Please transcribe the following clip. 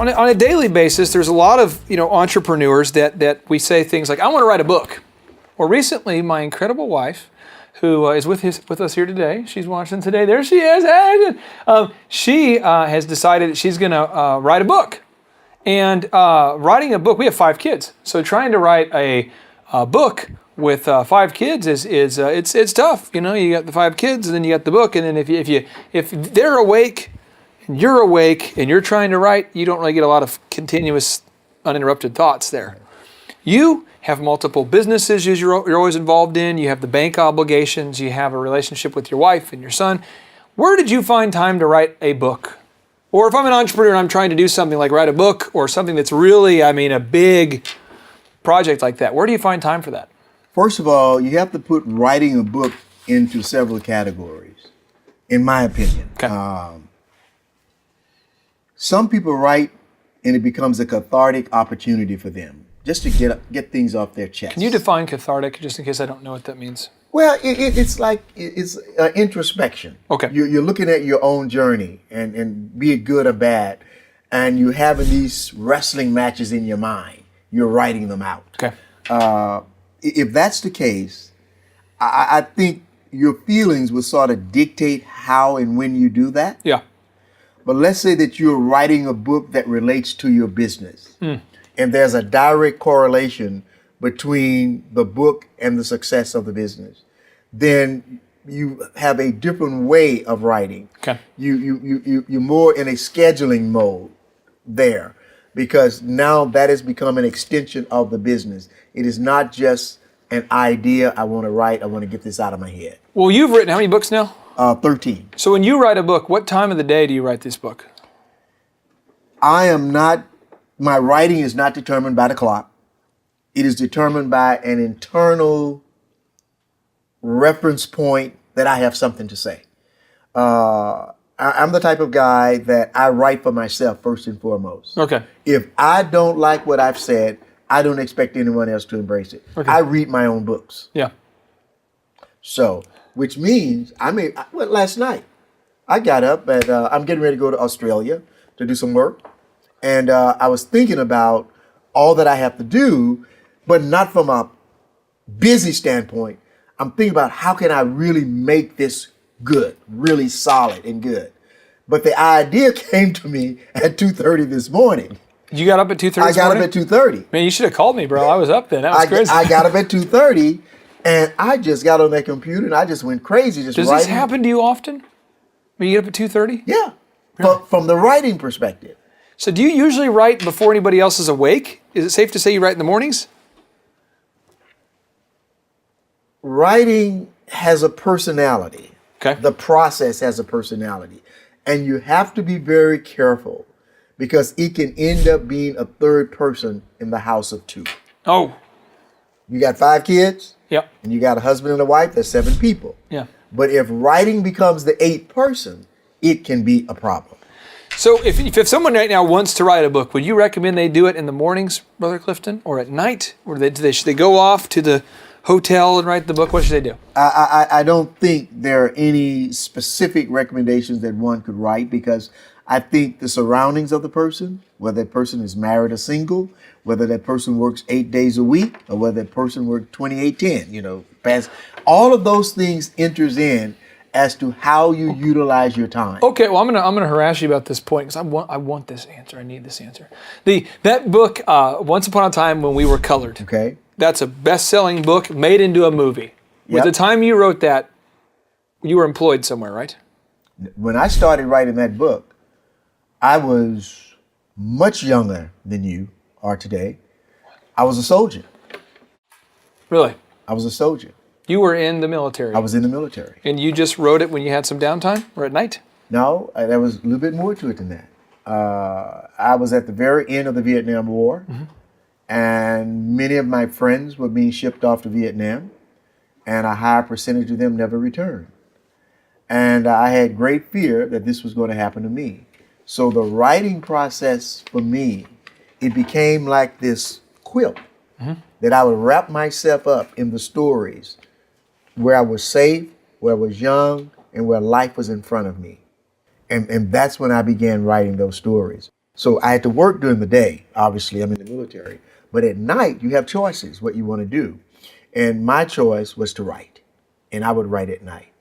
on a daily basis, there's a lot of entrepreneurs that we say things like, I want to write a book. Well, recently, my incredible wife, who is with us here today, she's watching today, there she is, she has decided that she's going to write a book. And writing a book, we have 5 kids, so trying to write a book with 5 kids it's tough. You got the 5 kids, and then you got the book, and then if they're awake and you're trying to write, you don't really get a lot of continuous, uninterrupted thoughts there. You have multiple businesses you're always involved in. You have the bank obligations. You have a relationship with your wife and your son. Where did you find time to write a book? Or if I'm an entrepreneur and I'm trying to do something like write a book or something that's really, a big project like that, where do you find time for that? First of all, you have to put writing a book into several categories, in my opinion. Okay. Some people write and it becomes a cathartic opportunity for them, just to get things off their chest. Can you define cathartic, just in case I don't know what that means? Well, it's introspection. Okay. You're looking at your own journey, and be it good or bad, and you're having these wrestling matches in your mind. You're writing them out. Okay. If that's the case, I think your feelings will sort of dictate how and when you do that. Yeah. But let's say that you're writing a book that relates to your business. And there's a direct correlation between the book and the success of the business. Then you have a different way of writing. Okay. You're more in a scheduling mode there, because now that has become an extension of the business. It is not just an idea I want to write, I want to get this out of my head. Well, you've written how many books now? 13. So when you write a book, what time of the day do you write this book? My writing is not determined by the clock. It is determined by an internal reference point that I have something to say. I'm the type of guy that I write for myself first and foremost. Okay. If I don't like what I've said, I don't expect anyone else to embrace it. Okay. I read my own books. Yeah. So, which means, last night, I got up and I'm getting ready to go to Australia to do some work. And I was thinking about all that I have to do, but not from a busy standpoint. I'm thinking about how can I really make this good, really solid and good. But the idea came to me at 2:30 this morning. You got up at 2:30 this morning? I got up at 2:30. Man, you should have called me, bro. I was up then. That was crazy. I got up at 2:30, and I just got on that computer and I just went crazy just Does writing. this happen to you often? When you get up at 2:30? Yeah, Really? from the writing perspective. So do you usually write before anybody else is awake? Is it safe to say you write in the mornings? Writing has a personality. Okay. The process has a personality. And you have to be very careful, because it can end up being a third person in the house of 2. Oh. You got 5 kids, Yep. and you got a husband and a wife, that's 7 people. Yeah. But if writing becomes the 8th person, it can be a problem. So if someone right now wants to write a book, would you recommend they do it in the mornings, Brother Clifton, or at night? Or should they go off to the hotel and write the book? What should they do? I don't think there are any specific recommendations that one could write, because I think the surroundings of the person, whether that person is married or single, whether that person works 8 days a week, or whether that person works 28-10, all of those things enters in as to how you utilize your time. Okay, well, I'm gonna harass you about this point, because I want this answer. I need this answer. That book, Once Upon a Time When We Were Colored. Okay. That's a best-selling book made into a movie. Yep. At the time you wrote that, you were employed somewhere, right? When I started writing that book, I was much younger than you are today. I was a soldier. Really? I was a soldier. You were in the military. I was in the military. And you just wrote it when you had some downtime, or at night? No, there was a little bit more to it than that. I was at the very end of the Vietnam War, and many of my friends were being shipped off to Vietnam, and a high percentage of them never returned. And I had great fear that this was going to happen to me. So the writing process for me, it became like this quilt that I would wrap myself up in the stories where I was safe, where I was young, and where life was in front of me. And that's when I began writing those stories. So I had to work during the day. Obviously, I'm in the military. But at night, you have choices what you want to do. And my choice was to write. And I would write at night.